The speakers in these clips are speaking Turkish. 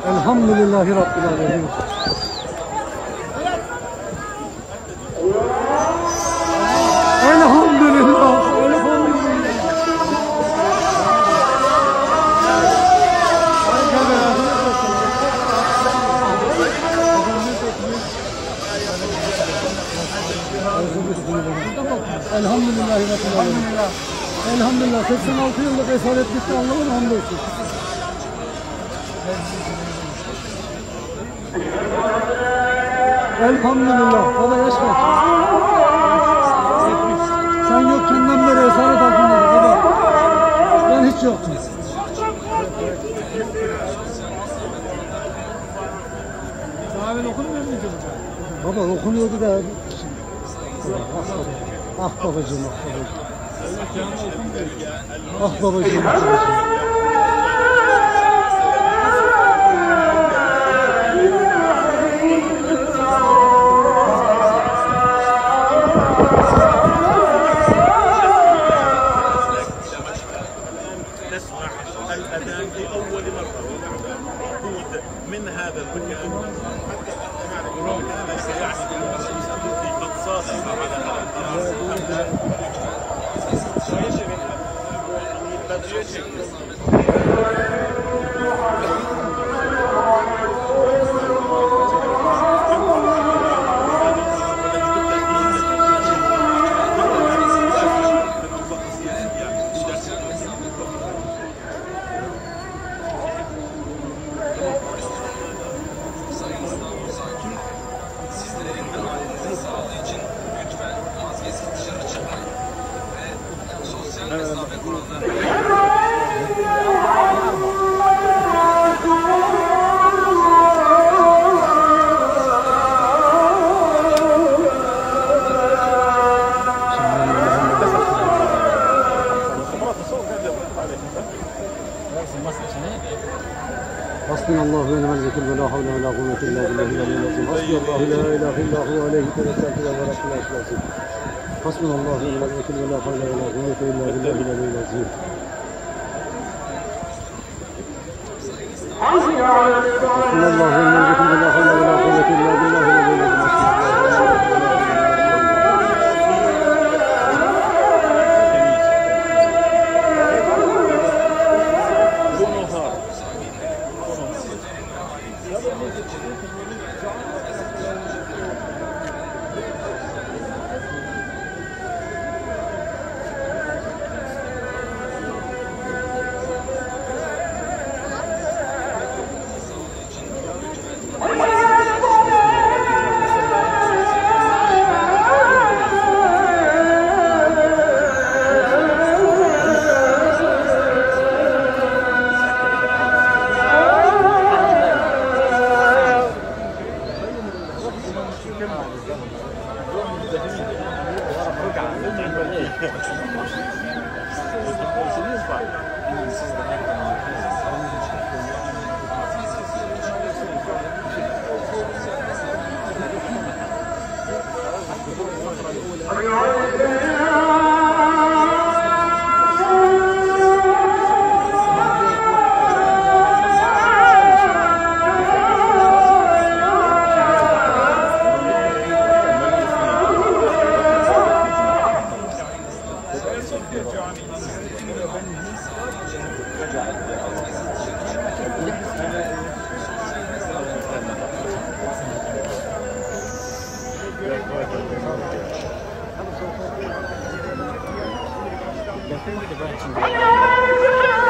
Elhamdülillahi Rabbil Alemin. Elhamdülillah. Elhamdülillahi Rabbil Alemin. Elhamdülillah. 86 yıllık esaret bitti. Allah'ın hamdolsun. Elhamdülillah. Baba yaş kaç? Sen yokkenden beri esaret altındadır baba. Ben hiç yoktum. Daha evvel okunmuyor muydu bu? Baba okunuyordu da. Ah babacığım, ah babacığım. Ah babacığım, ah babacığım. الأذان لأول مرة يعود من هذا المكان يعني قد صادق على هذا حسبنا الله ونعم الوكيل ولا حول ولا قوة إلا بالله العلي العظيم. حسبي الله لا إله إلا هو عليه توكلت وهو رب العرش العظيم. حسبنا الله ونعم الوكيل ولا حول ولا قوة إلا بالله العلي العظيم. حسبنا الله ونعم الوكيل ولا حول ولا قوة إلا بالله العلي العظيم.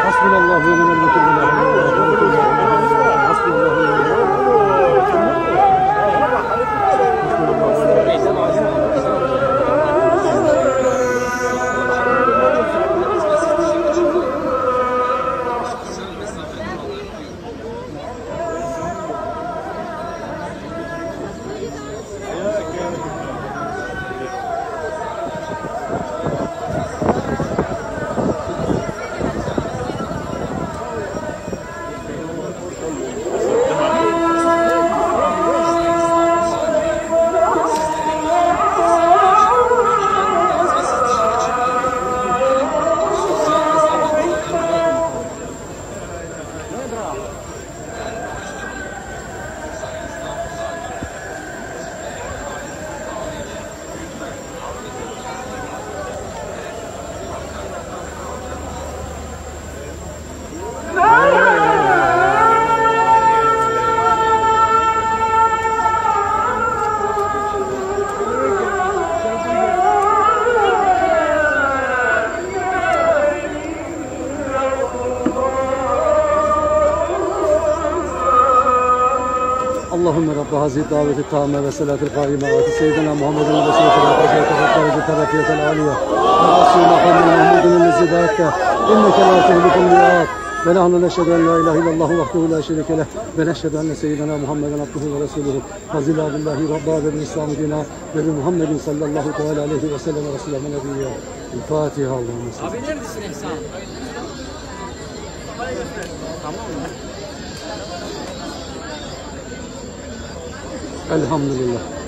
حسبنا الله ونعم الوكيل ولا حول ولا قوة إلا بالله. حسبنا الله ونعم Allahümme Rabbe hazir daveti tamme ve salatil kaime ati seyyidina Muhammedin ve Resulü'ne derece terafiyetel aliye ve Resulü Muhammedin Mahmudun lezi dağıtta inneke la tehlikul mi'at ve nahnu neşhedü en la ilahe illallah vahdehu la şerike leh ve neşhedü enne seyyidina Muhammeden abduhu ve resuluhu fazila billahi rabba ve bin İslamı dina ve bi Muhammedin sallallahu teala aleyhi ve sellem ve Resulü nebiyye. El-Fatiha. Allah'ım. Abi neredesin Ehsan? Tamam mı? Elhamdülillah.